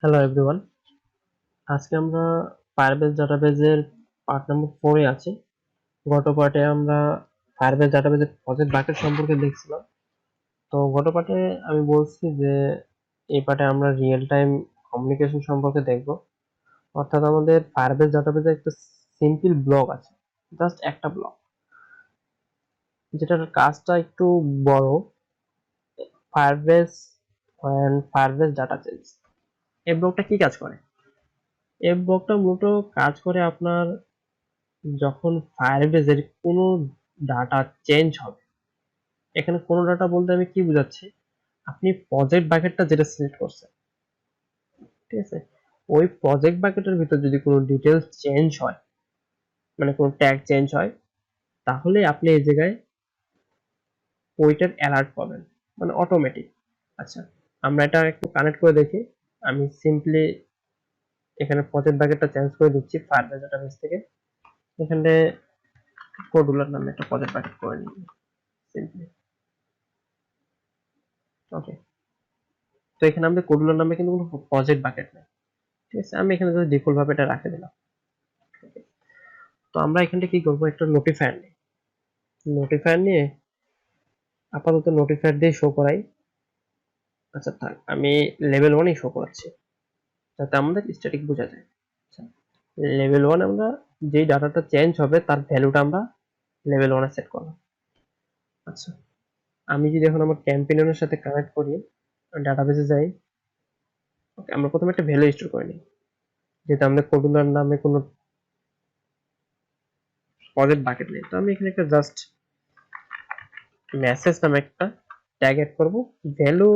Hello everyone, আজকে আমরা Firebase ডাটাবেজের part number 4 এ আছি। গত পার্টে আমরা ফায়ারবেস ডাটাবেজের প্রজেক্ট বাকেট সম্পর্কে দেখছিলাম। তো গত পার্টে আমি বলছি যে এই পার্টে আমরা রিয়েল টাইম কমিউনিকেশন সম্পর্কে দেখব। অর্থাৎ আমাদের ফায়ারবেস ডাটাবেজে একটা সিম্পল ব্লক আছে, জাস্ট একটা ব্লক, যেটার কাজটা একটু বড়। Firebase and Firebase data change, এই ব্লকটা কি কাজ করে? এই ব্লকটা মূলত কাজ করে আপনার যখন ফায়ারবেজের কোনো ডাটা চেঞ্জ হবে। এখানে কোনো ডাটা বলতে আমি কি বোঝাচ্ছি, আপনি প্রজেক্ট বাকেটটা যেটা সিলেক্ট করছেন, ঠিক আছে, ওই প্রজেক্ট বাকেটের ভিতর যদি কোনো ডিটেলস চেঞ্জ হয়, মানে কোনো ট্যাগ চেঞ্জ হয়, তাহলে আপনি এই জায়গায় ওইটার অ্যালার্ট পাবেন, মানে অটোমেটিক। আচ্ছা, আমরা এটা একটু কানেক্ট করে দেখি। আমি সিম্পলি এখানে প্রজেক্ট বাকেটটা চেঞ্জ করে দিচ্ছি ফায়ারবেস ডাটাবেস থেকে। এখানে কোডুলার নামে একটা প্রজেক্ট বাকেট করে নিই সিম্পলি। ওকে, তো এখানে আমাদের কোডুলার নামে কিন্তু কোনো প্রজেক্ট বাকেট নেই, ঠিক আছে। আমি এখানে জাস্ট ডিফল্ট ভাবে এটা রাখে দিলাম। তো আমরা এখানটা কি করব, একটা নোটিফায়ার নিই। নোটিফায়ার নিয়ে আপাতত নোটিফায়ার দিয়ে শো করাই। আচ্ছা থাক, আমি লেভেল 1 শো করাচ্ছি যাতে আমাদের স্ট্যাটিক বোঝা যায়। আচ্ছা, লেভেল 1 আমরা যেই ডাটাটা চেঞ্জ হবে তার ভ্যালুটা আমরা লেভেল 1 এ সেট করলাম। আচ্ছা, আমি যদি এখন আমার ক্যাম্পেইনের সাথে কানেক্ট করি, ডাটাবেসে যাই। ওকে, আমরা প্রথমে একটা ভ্যালু স্টোর করে নিই, যেটা আমাদের কোডুলার নামে কোনো প্রজেক্ট বাকেট নেই। তো আমি এখানে একটা জাস্ট মেসেজ নামে একটা ট্যাগ এড করব। ভ্যালু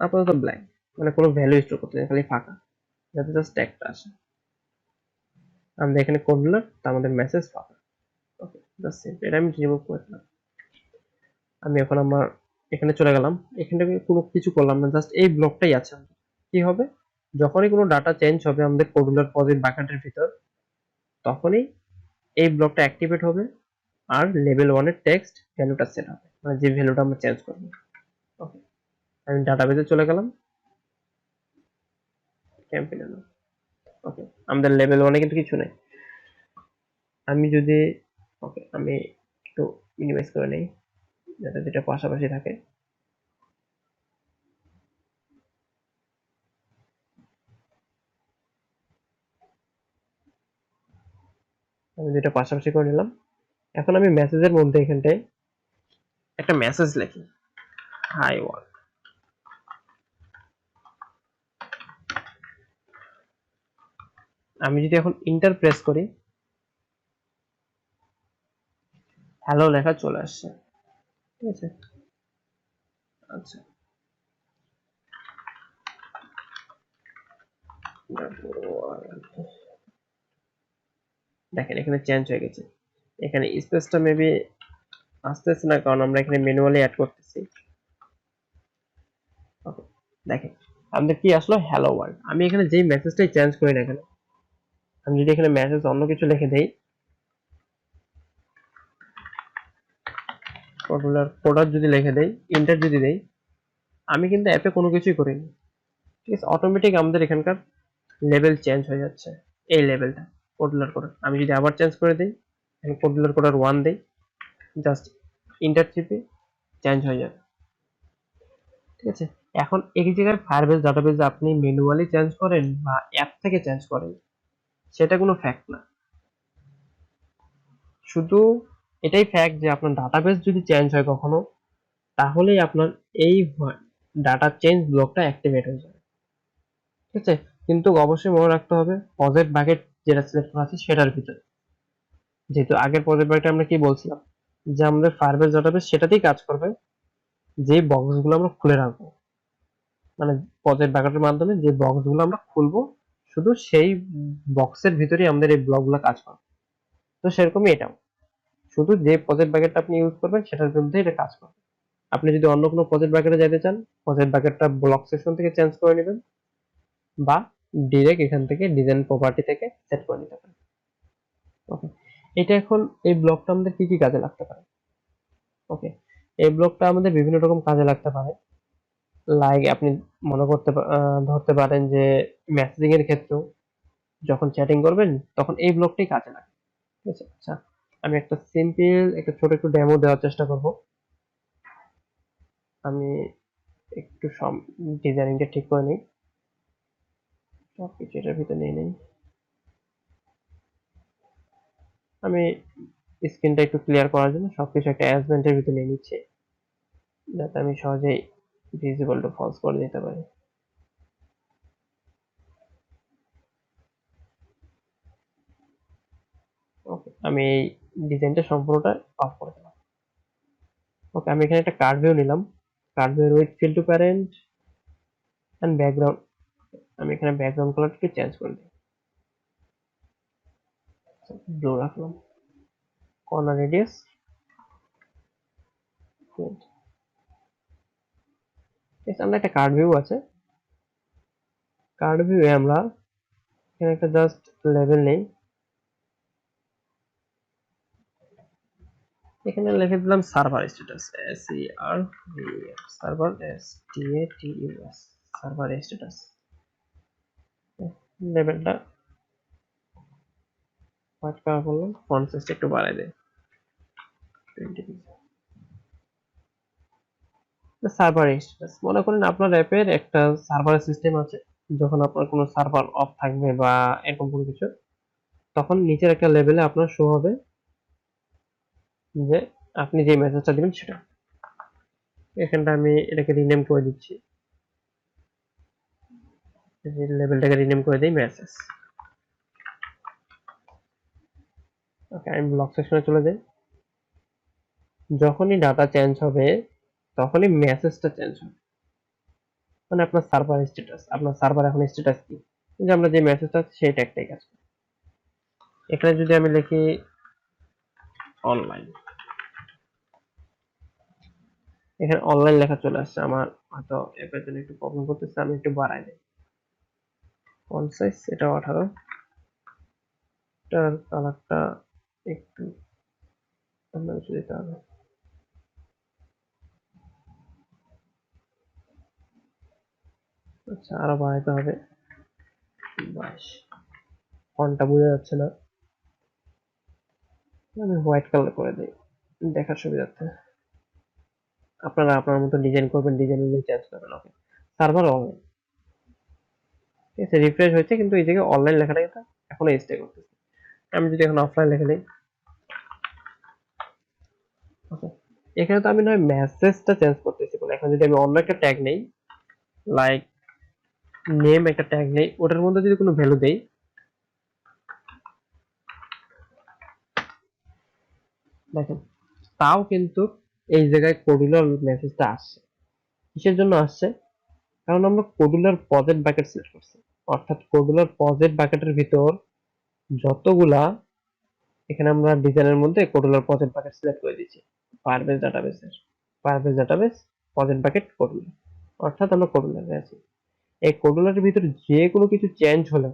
আপাতত ব্ল্যাঙ্ক, মানে কোনো ভ্যালু স্টোর করতে নেই, খালি ফাঁকা, যাতে জাস্ট ট্যাগটা আসে। আমরা এখানে করলাম তা আমাদের মেসেজ ফাঁকা। ওকে, জাস্ট সিম্পল, এটা আমি রিমুভ করে দিলাম। আমি এখন আমার এখানে চলে গেলাম, এখানে কোনো কিছু করলাম না, জাস্ট এই ব্লকটাই আছে। কি হবে, যখনই কোনো ডাটা চেঞ্জ হবে আমাদের কোডুলার প্রজেক্ট বাকেটের ভিতর, তখনই এই ব্লকটা অ্যাক্টিভেট হবে আর লেভেল 1 এর টেক্সট ভ্যালুটা সেট হবে, মানে যে ভ্যালুটা আমরা চেঞ্জ করব। ওকে, আমি ডাটাবেসে চলে গেলাম, ক্যাম্পেইনে। ওকে, আমাদের লেভেল 1 এ কিন্তু কিছু নেই। আমি যদি, ওকে, আমি একটু মিনিমাইজ করে নেই যাতে দুটো পাশাপাশি থাকে। আমি দুটো পাশাপাশি করে নিলাম। এখন আমি মেসেজের মধ্যে এখানটায় একটা মেসেজ লিখি, হাই ওয়ার্ল্ড। আমি যদি এখন ইন্টার প্রেস করি, হ্যালো লেখা চলে আসছে, ঠিক আছে। আচ্ছা, দেখেন এখানে চেঞ্জ হয়ে গেছে। এখানে স্পেসটা মেবি আসতেছে না, কারণ আমরা এখানে ম্যানুয়ালি অ্যাড করতেছি। ওকে, দেখেন আমাদের কি আসলো, হ্যালো ওয়ার্ল্ড। আমি এখানে যেই মেসেজটাই চেঞ্জ করি না কেন, আমি যদি এখানে মেসেজ অন্য কিছু লিখে দেই, পপুলার প্রোডাক্ট যদি লিখে দেই, ইন্টার যদি দেই, আমি কিন্তু অ্যাপে কোনো কিছুই করিনি, ঠিক আছে। অটোমেটিক আমাদের এখানকার লেভেল চেঞ্জ হয়ে যাচ্ছে, এই লেভেলটা পপুলার কোডার। আমি যদি আবার চেঞ্জ করে দিই, পপুলার কোডার 1 দেই, জাস্ট ইন্টার চিপে চেঞ্জ হয়ে যাবে, ঠিক আছে। এখন এই জায়গায় ফায়ারবেস ডাটাবেস আপনি ম্যানুয়ালি চেঞ্জ করেন বা অ্যাপ থেকে চেঞ্জ করেন, সেটা কোনো ফ্যাক্ট না। শুধু এটাই ফ্যাক্ট যে আপনার ডাটাবেস যদি চেঞ্জ হয় কখনো, তাহলেই আপনার এই ডাটা চেঞ্জ ব্লকটা অ্যাক্টিভেট হয়ে যাবে, ঠিক আছে। কিন্তু অবশ্যই মনে রাখতে হবে প্রজেক্ট বাকেট যেটা সিলেক্ট করা আছে সেটার ভিতরে। যেহেতু আগের প্রজেক্ট বাকেটে আমরা কি বলছিলাম, যে আমাদের ফায়ারবেস ডাটাবেস সেটাতেই কাজ করবে যে বক্সগুলো আমরা খুলে রাখবো, মানে প্রজেক্ট বাকেটের মাধ্যমে যে বক্সগুলো আমরা খুলবো, শুধু সেই বক্সের ভিতরেই আমাদের এই ব্লকগুলো কাজ করবে। তো সেরকমই এটাও, শুধু যে প্রজেক্ট বাকেটটা আপনি ইউজ করবেন সেটার মধ্যে এটা কাজ করবে। আপনি যদি অন্য কোনো প্রজেক্ট বাকেটে যেতে চান, প্রজেক্ট বাকেটটা ব্লক সেকশন থেকে চেঞ্জ করে নেবেন, বা ডিরেক্ট এখান থেকে ডিজাইন প্রপার্টি থেকে সেট করে নিতে পারেন। ওকে, এটা এখন এই ব্লকটা আমাদের কি কাজে লাগতে পারে? ওকে, এই ব্লকটা আমাদের বিভিন্ন রকম কাজে লাগতে পারে। লাইক আপনি মনে করতে ধরতে পারেন যে মেসেজিং এর ক্ষেত্রেও যখন চ্যাটিং করবেন তখন এই ব্লকটাই কাজে লাগে। ঠিক আছে? আচ্ছা, আমি একটা সিম্পল একটা ছোট একটু ডেমো দেওয়ার চেষ্টা করব। আমি একটু ডিজাইনিংটা ঠিক করে নিই, সবকিছু এটার ভিতরে নিয়ে নিই। আমি স্ক্রিনটা একটু ক্লিয়ার করার জন্য সবকিছু একটা অ্যারেঞ্জমেন্টের ভিতরে নিয়ে নিচ্ছি, যাতে আমি সহজেই ভিজিবল টু ফলস করে দিতে পারি। ওকে, আমি এই ডিজাইনটা সম্পূর্ণটা অফ করে দিলাম। ওকে, আমি এখানে একটা কার্ড ভিউ নিলাম, card view with fill to parent and background. আমি এখানে ব্যাকগ্রাউন্ড কালারটা একটু চেঞ্জ করে দিই, ব্লু রাখলাম, কর্নার রেডিয়াস 20। আমরা একটা কার্ড ভিউ আছে, কার্ড ভিউ আমরা এখানে একটা জাস্ট লেভেল নেই, এখানে লিখে দিলাম server status, server STATUS, server status. লেভেলটা হোয়াইট কালার করলাম, ফন্ট সাইজটা একটু বাড়াই দেয় 20 পিক্সেল। সার্ভার স্ট্যাটাস, মনে করেন আপনার অ্যাপের একটা সার্ভার সিস্টেম আছে, যখন আপনার কোনো সার্ভার অফ থাকবে বা এরকম কোনো কিছু, তখন নিচের একটা লেভেলে আপনার শো হবে যে আপনি যে মেসেজটা দিবেন সেটা। এখানটা আমি এটাকে রিনেম করে দিচ্ছি, লেভেলটাকে রিনেম করে দিই মেসেজ। ওকে, আমি ব্লক সেকশনে চলে যাই। যখনই ডাটা চেঞ্জ হবে তখনই মেসেজটা চেঞ্জ হবে, মানে আপনার সার্ভার স্ট্যাটাস, আপনার সার্ভার এখন স্ট্যাটাস কি, যে আমরা যে মেসেজটা আছে সেই ট্যাগটাই কাজ করে। এখানে যদি আমি লিখি অনলাইন, এখানে অনলাইন লেখা চলে আসছে, আমার হয়তো অ্যাপের জন্য একটু প্রবলেম করতেছে, আমি একটু বাড়াই দিই ফন্ট সাইজ, এটা 18, এটার কালারটা একটু অন্য কিছু দিতে হবে। আচ্ছা, আরো বাড়াইতে হবে 22, ফন্টটা বোঝা যাচ্ছে না, আমি হোয়াইট কালার করে দিই দেখার সুবিধার্থে। আপনারা আপনার মতো ডিজাইন করবেন, ডিজাইন অনুযায়ী চেঞ্জ করবেন। ওকে, সার্ভার অনলাইন, ঠিক আছে, রিফ্রেশ হয়েছে, কিন্তু এই জায়গায় অনলাইন লেখাটা কিন্তু এখনো স্টে করতেছে। আমি যদি এখন অফলাইন লিখে দিই, ওকে, এখানে তো আমি নয় মেসেজটা চেঞ্জ করতেছি বলে, এখন যদি আমি অন্য একটা ট্যাগ নেই, লাইক নেম একটা ট্যাগ নেই, ওটার মধ্যে যদি কোনো ভ্যালু দেই, দেখেন তাও কিন্তু এই জায়গায় কোডুলার মেসেজটা আসছে। কিসের জন্য আসছে? কারণ আমরা কোডুলার প্রজেক্ট বাকেট সিলেক্ট করছি, অর্থাৎ কোডুলার প্রজেক্ট বাকেটের ভিতর যতগুলা, এখানে আমরা ডিজাইনের মধ্যে কোডুলার প্রজেক্ট বাকেট সিলেক্ট করে দিয়েছি ফায়ারবেস ডাটাবেসের, ফায়ারবেস ডাটাবেস প্রজেক্ট বাকেট কোডুলার, অর্থাৎ আমরা কোডুলারে আছি। এই কোডুলারের ভিতর যে কোনো কিছু চেঞ্জ হলে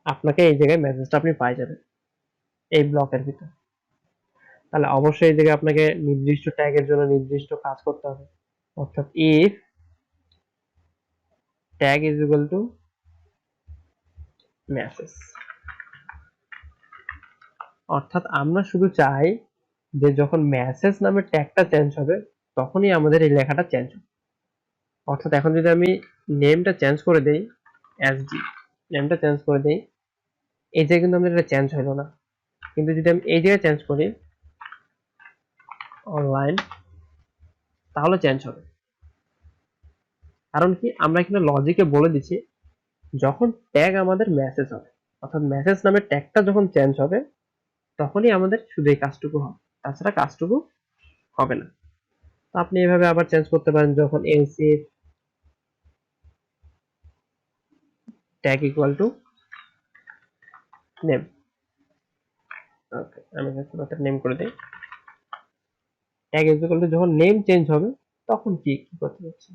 আপনাকে এই জায়গায় মেসেজটা আপনি পাই যাবেন এই ব্লকের ভিতর। তাহলে অবশ্যই এই জায়গায় আপনাকে নির্দিষ্ট ট্যাগের জন্য নির্দিষ্ট কাজ করতে হবে, অর্থাৎ if tag is equal to message, অর্থাৎ আমরা শুধু চাই যে যখন মেসেজ নামের ট্যাগটা চেঞ্জ হবে তখনই আমাদের এই লেখাটা চেঞ্জ হবে। অর্থাৎ এখন যদি আমি নেমটা চেঞ্জ করে দেই, এসডি নেমটা চেঞ্জ করে দেই, এই জায়গায় কিন্তু আমাদের এটা চেঞ্জ হলো না, কিন্তু যদি আমি এই জায়গায় চেঞ্জ করি অনলাইন, তাহলে চেঞ্জ হবে। কারণ কি, আমরা এখানে লজিকে বলে দিচ্ছি যখন ট্যাগ আমাদের মেসেজ হবে, অর্থাৎ মেসেজ নামের ট্যাগটা যখন চেঞ্জ হবে তখনই আমাদের শুধু এই কাজটুকু হবে, তাছাড়া কাজটুকু হবে না। তো আপনি এভাবে আবার চেঞ্জ করতে পারেন, যখন else if tag equal to name. Okay, আমি এখানে নেম করে দিই, ট্যাগ ইকুয়াল টু যখন নেম চেঞ্জ হবে তখন কি কি করতে যাচ্ছি।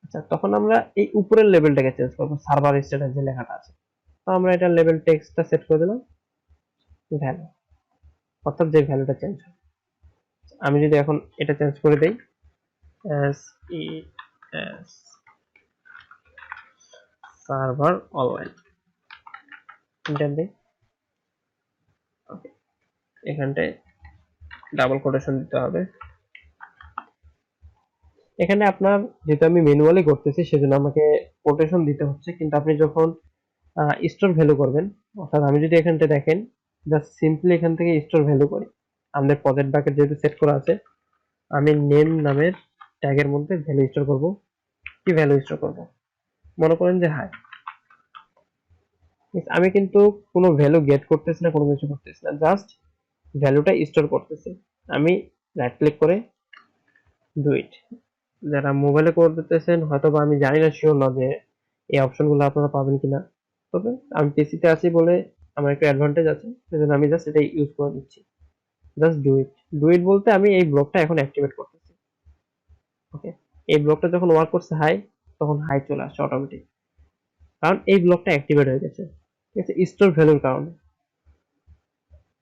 আচ্ছা, তখন আমরা এই উপরের লেভেলটাকে চেঞ্জ করবো, সার্ভার স্ট্যাটাস যে লেখাটা আছে, তো আমরা এটা লেভেল টেক্সটটা সেট করে দিলাম ভ্যালু, অর্থাৎ যে ভ্যালুটা চেঞ্জ হবে। আমি যদি এখন এটা চেঞ্জ করে দেই S E as server online enter দিই। ওকে, এখানটায় ডাবল কোটেশন দিতে হবে। এখানে আপনার যেহেতু আমি ম্যানুয়ালি করতেছি সেজন্য আমাকে কোটেশন দিতে হচ্ছে, কিন্তু আপনি যখন স্টোর ভ্যালু করবেন, অর্থাৎ আমি যদি এখানটা দেখেন জাস্ট সিম্পলি এখান থেকে স্টোর ভ্যালু করি, আমাদের প্রজেক্ট বাকেট যেহেতু সেট করা আছে, আমি নেম নামের ট্যাগের মধ্যে ভ্যালু স্টোর করব। কি ভ্যালু স্টোর করব? মনে করেন যে হাই। আমি কিন্তু কোনো ভ্যালু গেট করতেছি না, কোনো কিছু করতেছি না, জাস্ট ভ্যালুটা স্টোর করতেছি। আমি রাইট ক্লিক করে ডু ইট। যারা মোবাইলে করতেছেন হয়তো বা আমি জানি না, শিওর না যে এই অপশনগুলো আপনারা পাবেন কিনা, তবে আমি পিসিতে আছি বলে আমার একটা অ্যাডভান্টেজ আছে, সেজন্য আমি জাস্ট এটা ইউজ করে নিচ্ছি। Just do it. Do it বলতে আমি এই ব্লকটা এখন অ্যাক্টিভেট করতেছি। ওকে, এই ব্লকটা যখন ওয়ার্ক করছে হাই, তখন হাই চলে আসছে অটোমেটিক, কারণ এই ব্লকটা অ্যাক্টিভেট হয়ে গেছে। ঠিক আছে, স্টোর ভ্যালুর কারণে।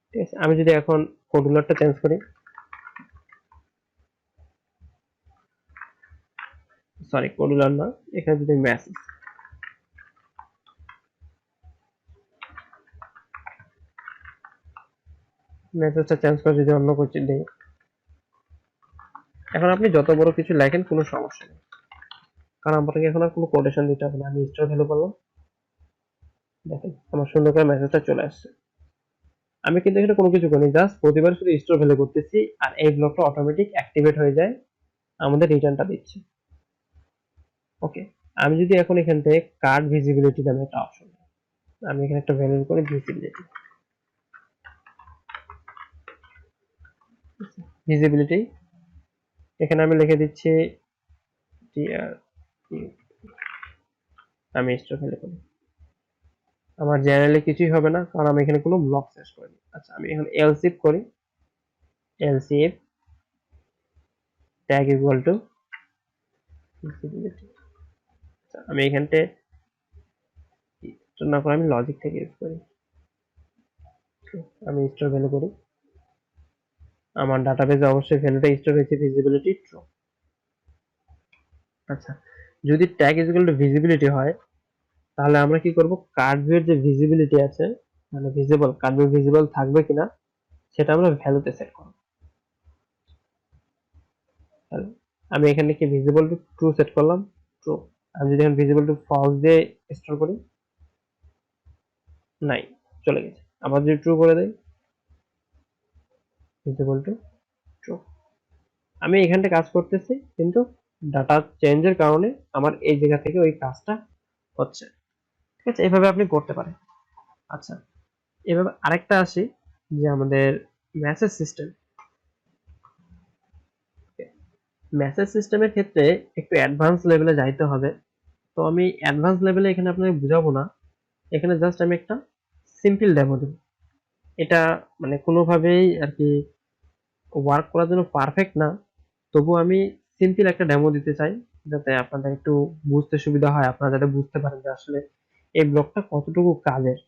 ঠিক আছে, আমি যদি এখন কোডুলারটা চেঞ্জ করি, সরি কোডুলার না, এখানে যদি মেসেজ, মেসেজটা চেঞ্জ করে যদি অন্য কিছু দিই, এখন আপনি যত বড় কিছু লেখেন কোনো সমস্যা নেই, কারণ আমাকে এখন আর কোনো কোটেশন দিতে হবে না। আমি স্টোর ভ্যালু করলাম, দেখেন আমার সুন্দর করে মেসেজটা চলে আসছে। আমি কিন্তু এখানে কোনো কিছু করিনি, জাস্ট প্রতিবার শুধু স্টোর ভ্যালু করতেছি আর এই ব্লকটা অটোমেটিক অ্যাক্টিভেট হয়ে যায়, আমাদের রিটার্নটা দিচ্ছে। ওকে, আমি যদি এখন এখান থেকে কার্ড ভিজিবিলিটি নামে একটা অপশন, আমি এখানে একটা ভ্যালু করে ভিজিবিলিটি, ভিজিবিলিটি এখানে আমি লিখে দিচ্ছি আমি স্টোর ভ্যালু করি। আমার জেনারেলি কিছুই হবে না, কারণ আমি এখানে কোনো ব্লক শেষ করিনি। আচ্ছা, আমি এখন এলসিফ করি, else if tag equal two visibility. আমি এখানতে না করে আমি লজিক থেকে ইউজ করি। আমি স্টোর ভ্যালু করি, আমার ডাটাবেজে অবশ্যই ভ্যালুটা স্টোর হয়েছে ভিজিবিলিটি ট্রু। আচ্ছা, যদি tag is equal to visibility হয়, তাহলে আমরা কি করব, কার্ড ভিউয়ের যে ভিজিবিলিটি আছে, মানে ভিজিবল, কার্ড ভিউ ভিজিবল থাকবে কিনা সেটা আমরা ভ্যালুতে সেট করব। তাহলে আমি এখানে কি ভিজিবল টু ট্রু সেট করলাম, ট্রু। আমি যদি এখন ভিজিবল টু ফলস দিয়ে স্টোর করি, নাই, চলে গেছে। আবার যদি ট্রু করে দেই, ভিজিবল টু ট্রু। আমি এখানটা কাজ করতেছি, কিন্তু ডাটা চেঞ্জের কারণে আমার এই জায়গা থেকে ওই কাজটা হচ্ছে। ঠিক আছে, এভাবে আপনি করতে পারেন। আচ্ছা, এভাবে আরেকটা আসি, যে আমাদের মেসেজ সিস্টেম। মেসেজ সিস্টেমের ক্ষেত্রে একটু অ্যাডভান্স লেভেলে যাইতে হবে। তো আমি অ্যাডভান্স লেভেলে এখানে আপনাকে বুঝাবো না, এখানে জাস্ট আমি একটা সিম্পল ডেমো দেব। এটা মানে কোনোভাবেই আর কি ওয়ার্ক করার জন্য পারফেক্ট না, তবু আমি সিম্পল একটা ডেমো দিতে চাই, যাতে আপনাদের একটু বুঝতে সুবিধা হয়, আপনারা যাতে বুঝতে পারেন যে আসলে এই ব্লকটা কতটুকু কাজের।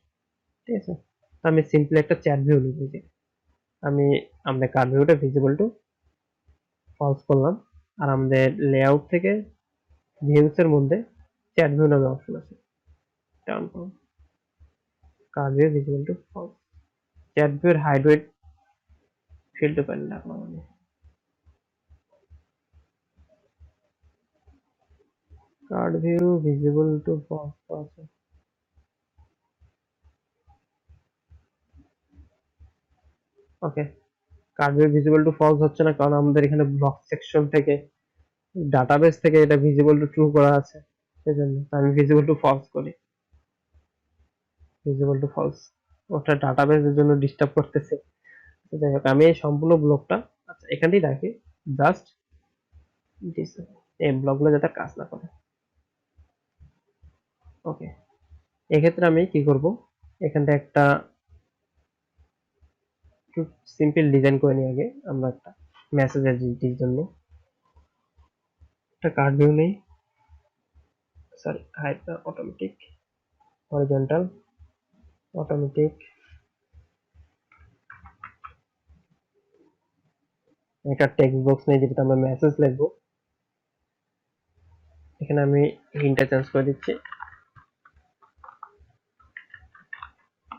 ঠিক আছে, তো আমি সিম্পলি একটা চ্যাট ভিউ লিখে দিই। আমি আমাদের কার্ড ভিউটা ভিজিবল টু ফলস করলাম, আর আমাদের লেআউট থেকে ভিউস এর মধ্যে চ্যাট ভিউ নামে অপশন আছে, টার্ন করুন, card view visible to false. Chat view এর হাইড ওয়েট ফিল্ড প্যানেল রাখলাম আমি। Card view visible to false আছে। Okay, card view visible to false হচ্ছে না, কারণ আমাদের এখানে ব্লক সেকশন থেকে, ডাটাবেস থেকে এটা ভিজিবল টু ট্রু করা আছে, সেজন্য আমি ভিজিবল টু ফলস করি। ভিজিবল টু ফলস, ওটা ডাটাবেসের জন্য ডিস্টার্ব করতেছে। যাই হোক, আমি এই সম্পূর্ণ ব্লকটা আচ্ছা এখানেই রাখি, জাস্ট এই ব্লকগুলো যাতে কাজ না করে। ওকে, এক্ষেত্রে আমি কি করব, এখানটা একটা সিম্পল ডিজাইন করে নিই। আগে আমরা একটা মেসেজের জন্য একটা কার্ড ভিউ নেই, sorry hide automatic horizontal automatic, একটা টেক্সট বক্স নেই যেটাতে আমরা মেসেজ লিখবো, এখানে আমি হিন্টটা চেঞ্জ করে দিচ্ছি,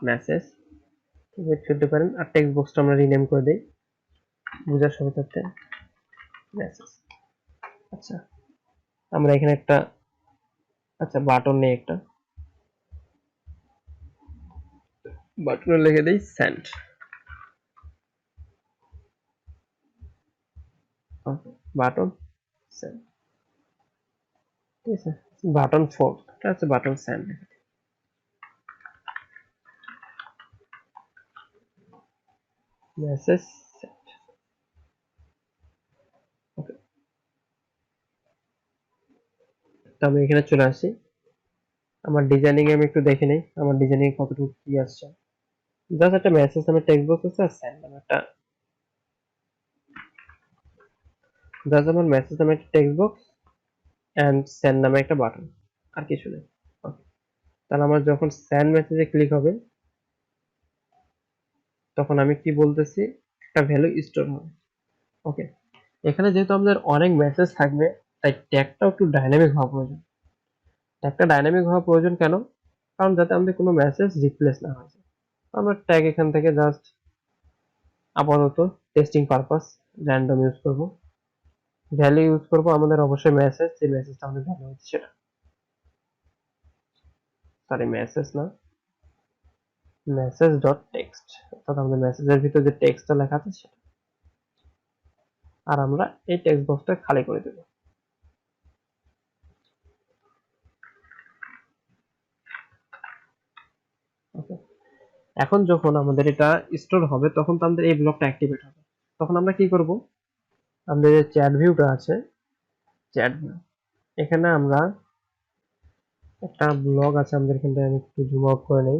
মেসেজ ওয়েট করতে পারেন। আর টেক্সট বক্সটা আমরা রিনেম করে দেই বুঝার সুবিধার্থে, মেসেজ। আচ্ছা, আমরা এখানে একটা বাটন নেই, একটা বাটনে লিখে দেই সেন্ড। বাটন সেন্ড, ঠিক আছে। বাটন 4, এটা হচ্ছে বাটন সেন্ড। মেসেজ সেন্ড, ওকে। তো আমি এখানে চলে আসি, আমার ডিজাইনিং এ আমি একটু দেখে নেই আমার ডিজাইনিং কতটুকু কি আসছে। জাস্ট একটা মেসেজ নামে টেক্সট বক্স আছে, আর সেন্ড নামে একটা, জাস্ট আমার মেসেজ নামে একটা টেক্সট বক্স এন্ড সেন্ড নামে একটা বাটন, আর কিছু নেই। ওকে, তাহলে আমার যখন সেন্ড মেসেজে ক্লিক হবে তখন আমি কি বলতেছি, একটা ভ্যালু স্টোর হবে। ওকে, এখানে যেহেতু আমাদের অনেক মেসেজ থাকবে তাই ট্যাগটাও একটু ডাইনামিক হওয়া প্রয়োজন। ট্যাগটা ডাইনামিক হওয়া প্রয়োজন কেন? কারণ যাতে আমাদের কোনো মেসেজ রিপ্লেস না হয়। আমরা ট্যাগ এখান থেকে জাস্ট আপাতত টেস্টিং পারপাস র্যান্ডম ইউজ করব। ভ্যালু ইউজ করব আমাদের অবশ্যই মেসেজ, যে মেসেজটা আমাদের ভ্যালু হচ্ছে সেটা, সরি মেসেজ না, মেসেজ ডট টেক্সট, অর্থাৎ আমাদের মেসেজের ভিতরে যে টেক্সটটা লেখা আছে সেটা। আর আমরা এই টেক্সট বক্সটা খালি করে দেব। ওকে, এখন যখন আমাদের এটা স্টোর হবে তখন তো আমাদের এই ব্লকটা অ্যাক্টিভেট হবে। তখন আমরা কি করব, আমাদের যে চ্যাট ভিউটা আছে, চ্যাট ভিউ, এখানে আমরা একটা ব্লক আছে আমাদের এখানে, আমি একটু জুম আউট করে নেই,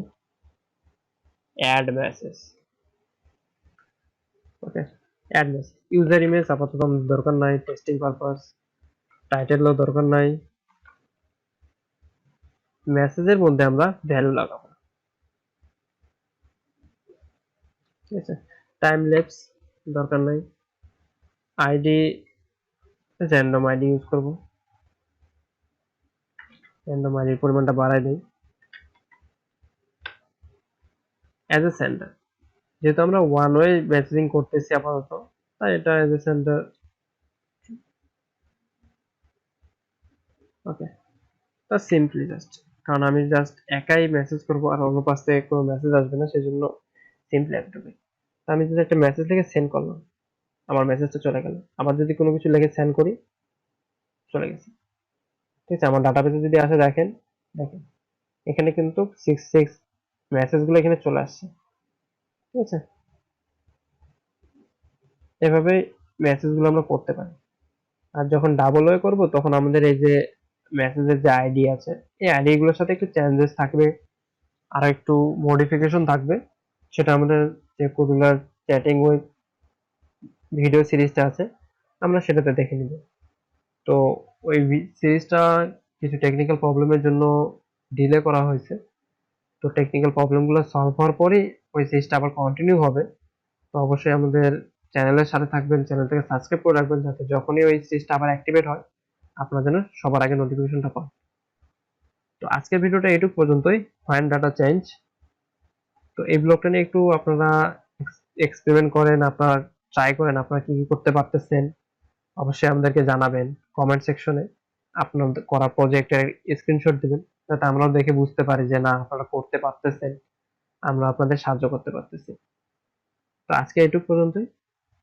অ্যাড মেসেজ। ওকে, অ্যাড মেসেজ, ইউজার ইমেজ আপাতত আমাদের দরকার নাই, টেস্টিং পারপাস, টাইটেলও দরকার নাই। মেসেজের মধ্যে আমরা ভ্যালু লাগাবো, ঠিক আছে। টাইম ল্যাপস দরকার নাই, আইডি র্যান্ডম আইডি ইউজ করব, র্যান্ডম আইডির পরিমাণটা বাড়াই দেই। অ্যাজ এ সেন্ডার, যেহেতু আমরা ওয়ান ওয়ে মেসেজিং করতেছি আপাতত, তাই এটা অ্যাজ এ সেন্ডার। ওকে, তা সিম্পলি জাস্ট, কারণ আমি জাস্ট একাই মেসেজ করব আর অন্য পাশ থেকে কোনো মেসেজ আসবে না, সেজন্য সিম্পলি এতটুকুই। আমি যদি একটা মেসেজ লিখে সেন্ড করলাম, আমার মেসেজটা চলে গেল। আবার যদি কোনো কিছু লিখে সেন্ড করি, চলে গেছে, ঠিক আছে। আমার ডাটাবেসে যদি আসে দেখেন, দেখেন এখানে কিন্তু 66 মেসেজগুলো এখানে চলে আসছে, ঠিক আছে। এভাবে মেসেজগুলো আমরা করতে পারি। আর যখন ডাবল ওয়ে করব তখন আমাদের এই যে মেসেজের যে আইডি আছে, এই আইডি গুলোর সাথে একটু চেঞ্জেস থাকবে আর একটু মডিফিকেশন থাকবে, সেটা আমাদের যে কোডুলার চ্যাটিং ওয়েব ভিডিও সিরিজটা আছে আমরা সেটাতে দেখে নিব। তো ওই সিরিজটা কিছু টেকনিক্যাল প্রবলেমের জন্য ডিলে করা হয়েছে। তো টেকনিক্যাল প্রবলেমগুলো সলভ হওয়ার পরেই ওই সিরিজটা আবার কন্টিনিউ হবে। তো অবশ্যই আমাদের চ্যানেলের সাথে থাকবেন, চ্যানেলটাকে সাবস্ক্রাইব করে রাখবেন, যাতে যখনই ওই সিরিজটা আবার অ্যাক্টিভেট হয় আপনারা যেন সবার আগে নোটিফিকেশনটা পান। তো আজকের ভিডিওটা এটুক পর্যন্তই, ফাইন্ড ডাটা চেঞ্জ। তো এই ব্লগটা নিয়ে একটু আপনারা এক্সপেরিমেন্ট করেন, আপনারা ট্রাই করেন, আপনারা কি কি করতে পারতেছেন অবশ্যই আমাদেরকে জানাবেন কমেন্ট সেকশনে। আপনাদের করা প্রজেক্টের স্ক্রিনশট দিবেন, যাতে আমরাও দেখে বুঝতে পারি যে না আপনারা করতে পারতেছেন, আমরা আপনাদের সাহায্য করতে পারতেছি। তো আজকে এটুক পর্যন্তই,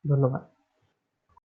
ধন্যবাদ।